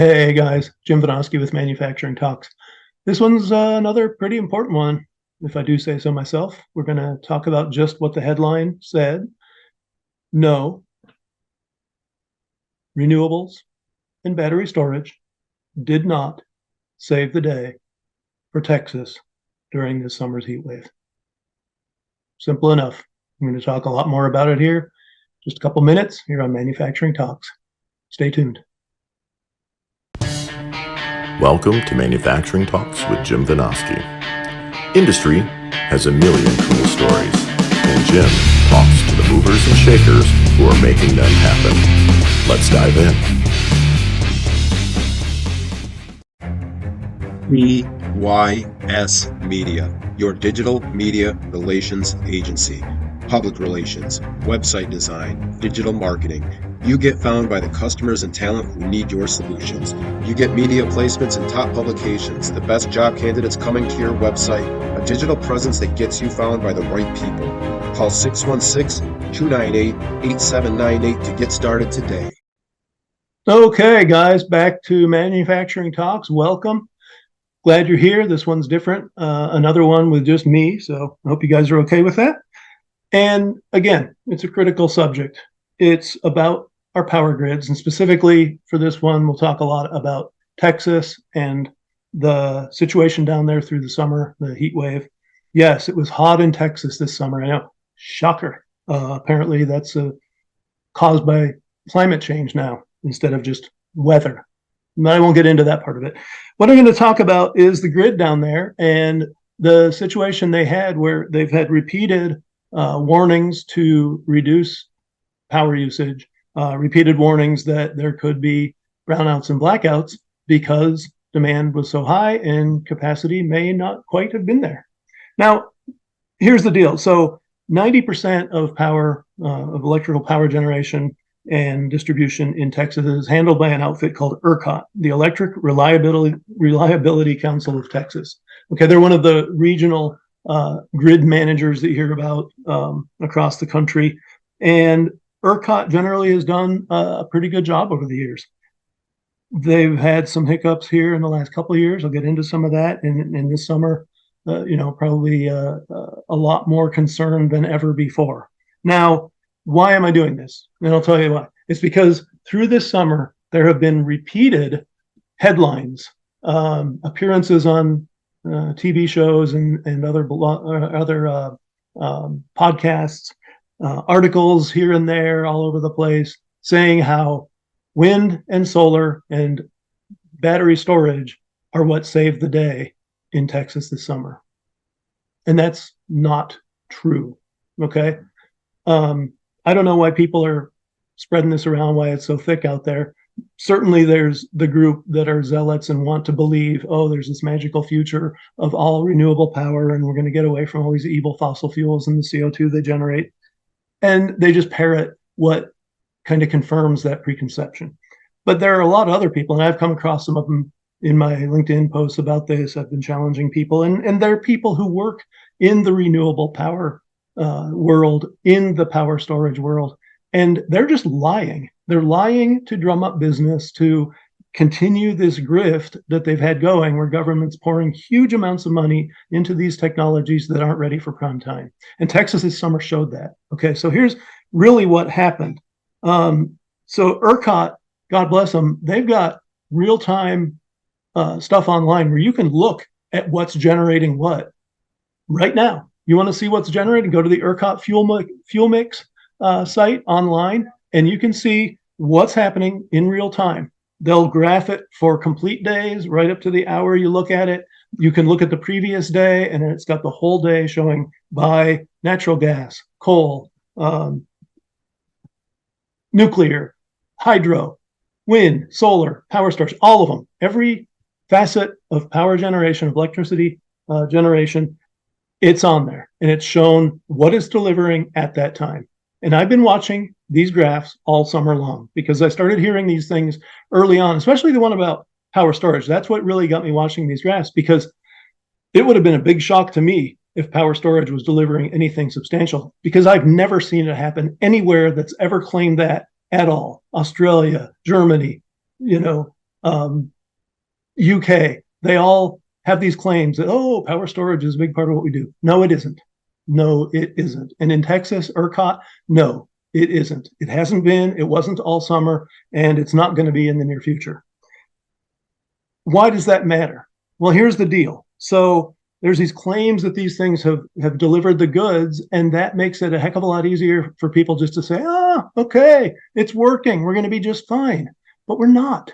Hey guys, Jim Vinoski with Manufacturing Talks. This one's another pretty important one, if I do say so myself. We're going to talk about just what the headline said. No, renewables and battery storage did not save the day for Texas during this summer's heat wave. Simple enough. I'm going to talk a lot more about it here. Just a couple minutes here on Manufacturing Talks. Stay tuned. Welcome to Manufacturing Talks with Jim Vinoski. Industry has a million cool stories, and Jim talks to the movers and shakers who are making them happen. Let's dive in. EYS Media, your digital media relations agency. Public relations, website design, digital marketing. You get found by the customers and talent who need your solutions. You get media placements in top publications, the best job candidates coming to your website, a digital presence that gets you found by the right people. Call 616-298-8798 to get started today. Okay, guys, back to Manufacturing Talks. Welcome. Glad you're here. This one's different. Another one with just me, so I hope you guys are okay with that. And again, it's a critical subject. It's about our power grids. And specifically for this one, we'll talk a lot about Texas and the situation down there through the summer, the heat wave. Yes, it was hot in Texas this summer. I know, shocker. Apparently that's caused by climate change now instead of just weather. But I won't get into that part of it. What I'm going to talk about is the grid down there and the situation they had where they've had repeated warnings to reduce power usage, repeated warnings that there could be brownouts and blackouts because demand was so high and capacity may not quite have been there. Now, here's the deal. So 90% of power, of electrical power generation and distribution in Texas is handled by an outfit called ERCOT, the Electric Reliability Council of Texas. Okay, they're one of the regional grid managers that you hear about across the country. And ERCOT generally has done a pretty good job over the years. They've had some hiccups here in the last couple of years. I'll get into some of that. And this summer, probably a lot more concern than ever before. Now, why am I doing this? And I'll tell you why. It's because through this summer, there have been repeated headlines, appearances on TV shows and other podcasts, articles here and there all over the place saying how wind and solar and battery storage are what saved the day in Texas this summer. And that's not true. Okay. I don't know why people are spreading this around, why it's so thick out there. Certainly there's the group that are zealots and want to believe, oh, there's this magical future of all renewable power and we're going to get away from all these evil fossil fuels and the CO2 they generate. And they just parrot what kind of confirms that preconception. But there are a lot of other people, and I've come across some of them in my LinkedIn posts about this. I've been challenging people, and there are people who work in the renewable power world, in the power storage world, and they're just lying. They're lying to drum up business, to continue this grift that they've had going where government's pouring huge amounts of money into these technologies that aren't ready for prime time. And Texas this summer showed that. Okay, so here's really what happened. So ERCOT, God bless them, they've got real-time stuff online where you can look at what's generating what right now. You want to see what's generated? Go to the ERCOT fuel mix site online, and you can see what's happening in real time. They'll graph it for complete days, right up to the hour you look at it. You can look at the previous day, and it's got the whole day showing by natural gas, coal, nuclear, hydro, wind, solar, power storage, all of them. Every facet of power generation, of electricity generation, it's on there. And it's shown what it's delivering at that time. And I've been watching these graphs all summer long because I started hearing these things early on, especially the one about power storage. That's what really got me watching these graphs, because it would have been a big shock to me if power storage was delivering anything substantial, because I've never seen it happen anywhere that's ever claimed that at all. Australia, Germany, Um, UK, they all have these claims that, oh, power storage is a big part of what we do. No, it isn't. No, it isn't. And in Texas, ERCOT, no, it isn't. It hasn't been, it wasn't all summer, and it's not going to be in the near future. Why does that matter? Well, here's the deal. So there's these claims that these things have delivered the goods, and that makes it a heck of a lot easier for people just to say, okay, it's working. We're going to be just fine. But we're not.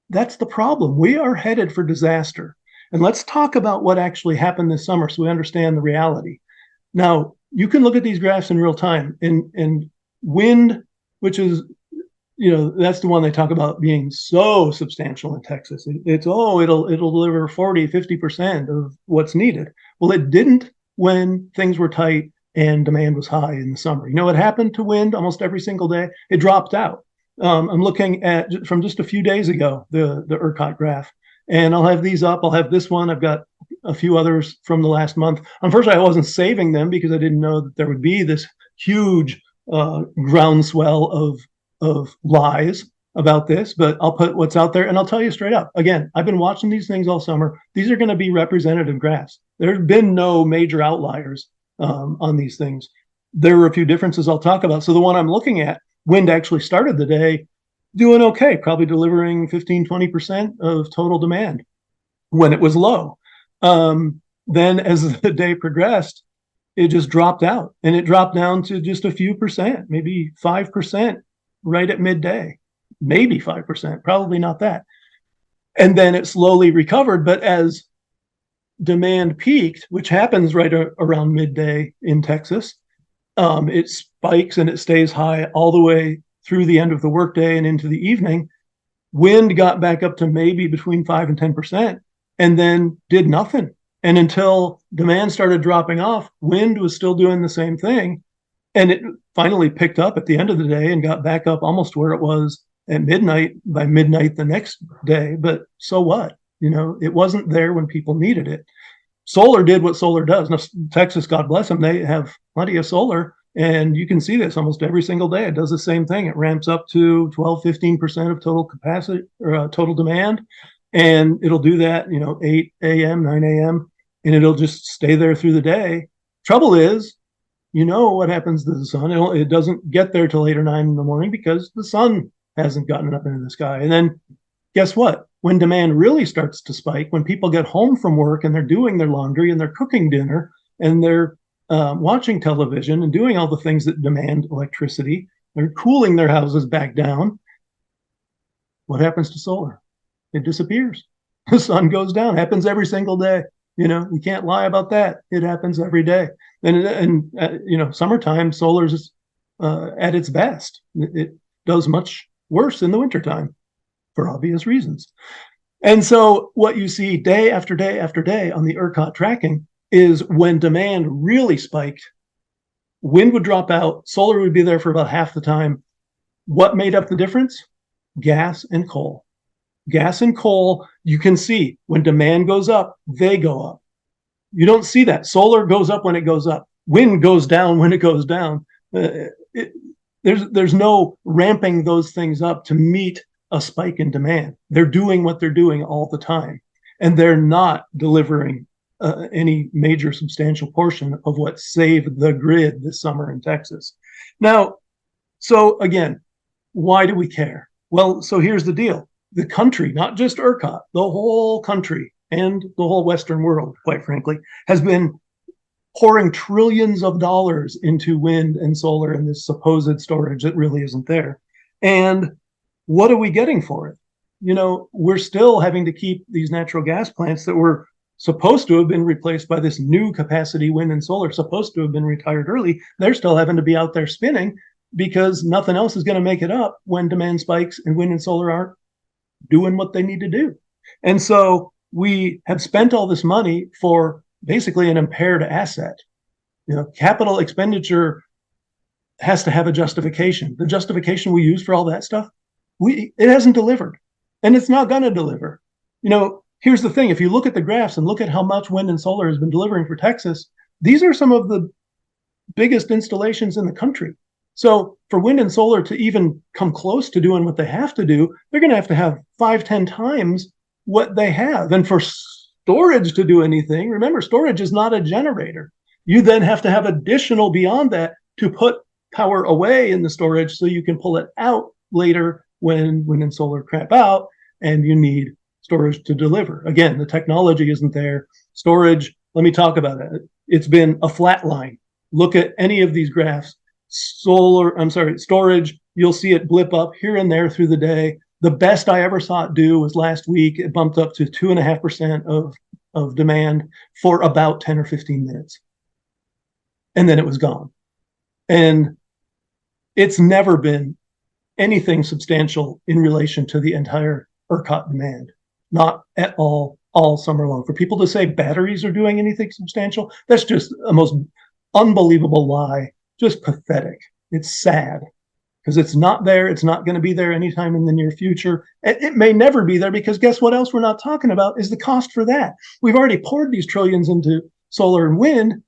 That's the problem. We are headed for disaster. And let's talk about what actually happened this summer so we understand the reality. Now, you can look at these graphs in real time, and wind, which is, that's the one they talk about being so substantial in Texas. It'll deliver 40, 50% of what's needed. Well, it didn't when things were tight and demand was high in the summer. You know what happened to wind almost every single day? It dropped out. I'm looking at from just a few days ago, the ERCOT graph, and I'll have these up. I'll have this one. I've got a few others from the last month. Unfortunately, I wasn't saving them because I didn't know that there would be this huge groundswell of lies about this, but I'll put what's out there and I'll tell you straight up. Again, I've been watching these things all summer. These are going to be representative graphs. There have been no major outliers on these things. There were a few differences I'll talk about. So the one I'm looking at, wind actually started the day doing okay, probably delivering 15, 20% of total demand when it was low. Then as the day progressed, it just dropped out, and it dropped down to just a few percent, maybe 5% right at midday, maybe 5%, probably not that. And then it slowly recovered. But as demand peaked, which happens right around midday in Texas, it spikes and it stays high all the way through the end of the workday and into the evening. Wind got back up to maybe between 5 and 10% and then did nothing. And until demand started dropping off, wind was still doing the same thing. And it finally picked up at the end of the day and got back up almost where it was at midnight by midnight the next day. But so what? It wasn't there when people needed it. Solar did what solar does. Now, Texas, God bless them, they have plenty of solar. And you can see this almost every single day. It does the same thing. It ramps up to 12, 15% of total capacity or total demand. And it'll do that, 8 a.m., 9 a.m., and it'll just stay there through the day. Trouble is, what happens to the sun. It doesn't get there till 8 or 9 in the morning because the sun hasn't gotten up into the sky. And then guess what? When demand really starts to spike, when people get home from work and they're doing their laundry and they're cooking dinner and they're watching television and doing all the things that demand electricity, they're cooling their houses back down. What happens to solar? It disappears. The sun goes down. Happens every single day. You can't lie about that. It happens every day. And summertime, solar's at its best. It does much worse in the wintertime for obvious reasons. And so what you see day after day after day on the ERCOT tracking is when demand really spiked, wind would drop out, solar would be there for about half the time. What made up the difference? Gas and coal. Gas and coal, you can see when demand goes up, they go up. You don't see that. Solar goes up when it goes up. Wind goes down when it goes down. There's no ramping those things up to meet a spike in demand. They're doing what they're doing all the time, and they're not delivering any major substantial portion of what saved the grid this summer in Texas. Now, so again, why do we care? Well, so here's the deal. The country, not just ERCOT, the whole country and the whole Western world, quite frankly, has been pouring trillions of dollars into wind and solar and this supposed storage that really isn't there. And what are we getting for it? We're still having to keep these natural gas plants that were supposed to have been replaced by this new capacity wind and solar, supposed to have been retired early. They're still having to be out there spinning because nothing else is going to make it up when demand spikes and wind and solar aren't doing what they need to do. And so we have spent all this money for basically an impaired asset. Capital expenditure has to have a justification. The justification we use for all that stuff, it hasn't delivered, and it's not going to deliver. Here's the thing. If you look at the graphs and look at how much wind and solar has been delivering for Texas, these are some of the biggest installations in the country. So for wind and solar to even come close to doing what they have to do, they're going to have 5-10 times what they have. And for storage to do anything, remember, storage is not a generator. You then have to have additional beyond that to put power away in the storage so you can pull it out later when wind and solar crap out and you need storage to deliver. Again, the technology isn't there. Storage, let me talk about it. It's been a flat line. Look at any of these graphs. Storage, you'll see it blip up here and there through the day. The best I ever saw it do was last week. It bumped up to 2.5% of demand for about 10 or 15 minutes. And then it was gone. And it's never been anything substantial in relation to the entire ERCOT demand. Not at all summer long. For people to say batteries are doing anything substantial, that's just a most unbelievable lie. Just pathetic. It's sad because it's not there. It's not going to be there anytime in the near future. It may never be there because guess what else we're not talking about is the cost for that. We've already poured these trillions into solar and wind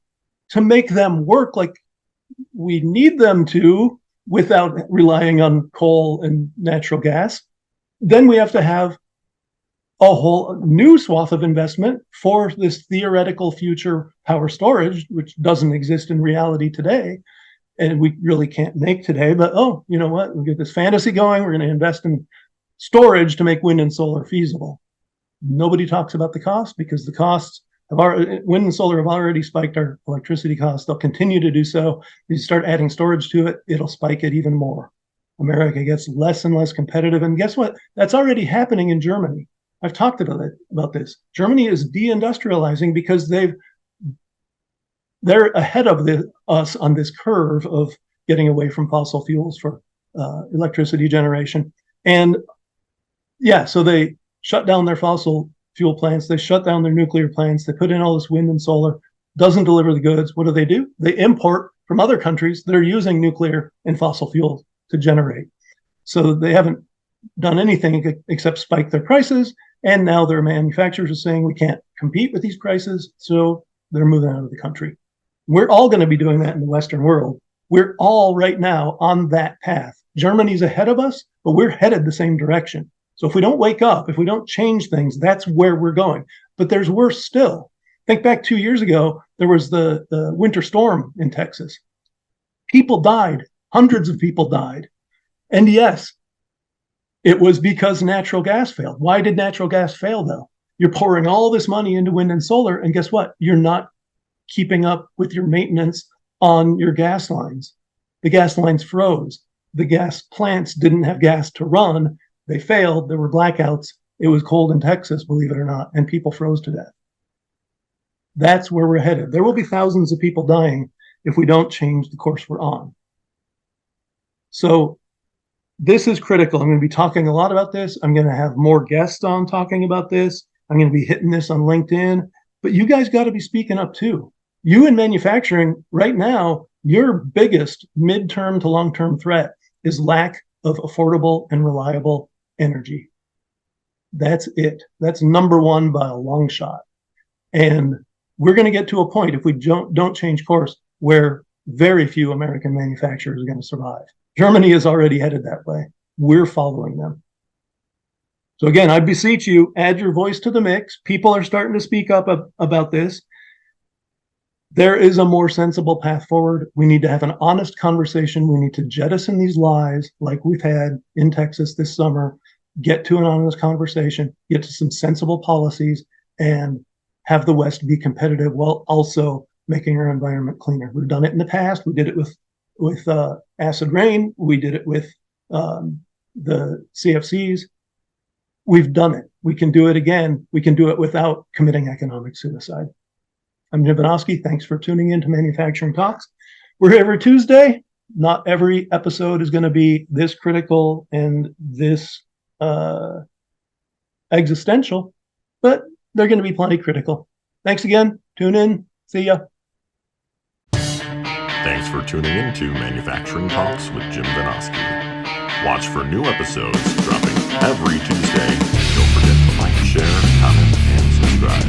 to make them work like we need them to without relying on coal and natural gas. Then we have to have a whole new swath of investment for this theoretical future power storage, which doesn't exist in reality today. And we really can't make today, but you know what? We'll get this fantasy going. We're going to invest in storage to make wind and solar feasible. Nobody talks about the cost because the costs of wind and solar have already spiked our electricity costs. They'll continue to do so. You start adding storage to it, it'll spike it even more. America gets less and less competitive. And guess what? That's already happening in Germany. I've talked about this. Germany is deindustrializing because they're ahead of us on this curve of getting away from fossil fuels for electricity generation. And so they shut down their fossil fuel plants. They shut down their nuclear plants. They put in all this wind and solar. Doesn't deliver the goods. What do? They import from other countries that are using nuclear and fossil fuels to generate. So they haven't done anything except spike their prices. And now their manufacturers are saying we can't compete with these prices. So they're moving out of the country. We're all going to be doing that in the Western world. We're all right now on that path. Germany's ahead of us, but we're headed the same direction. So if we don't wake up, if we don't change things, that's where we're going. But there's worse still. Think back 2 years ago, there was the winter storm in Texas. People died. Hundreds of people died. And yes, it was because natural gas failed. Why did natural gas fail, though? You're pouring all this money into wind and solar, and guess what? You're not keeping up with your maintenance on your gas lines. The gas lines froze. The gas plants didn't have gas to run. They failed. There were blackouts. It was cold in Texas, believe it or not, and people froze to death. That's where we're headed. There will be thousands of people dying if we don't change the course we're on. So this is critical. I'm going to be talking a lot about this. I'm going to have more guests on talking about this. I'm going to be hitting this on LinkedIn. But you guys got to be speaking up too. You in manufacturing right now, your biggest midterm to long-term threat is lack of affordable and reliable energy. That's it. That's number one by a long shot. And we're going to get to a point, if we don't change course, where very few American manufacturers are going to survive. Germany is already headed that way. We're following them. So again, I beseech you, add your voice to the mix. People are starting to speak up about this. There is a more sensible path forward. We need to have an honest conversation. We need to jettison these lies like we've had in Texas this summer, get to an honest conversation, get to some sensible policies, and have the West be competitive while also making our environment cleaner. We've done it in the past. We did it with acid rain. We did it with the CFCs. We've done it. We can do it again. We can do it without committing economic suicide. I'm Jim Vinoski. Thanks for tuning in to Manufacturing Talks. We're here every Tuesday. Not every episode is going to be this critical and this existential, but they're going to be plenty critical. Thanks again. Tune in. See ya. Thanks for tuning in to Manufacturing Talks with Jim Vinoski. Watch for new episodes dropping every Tuesday. Don't forget to like, share, comment, and subscribe.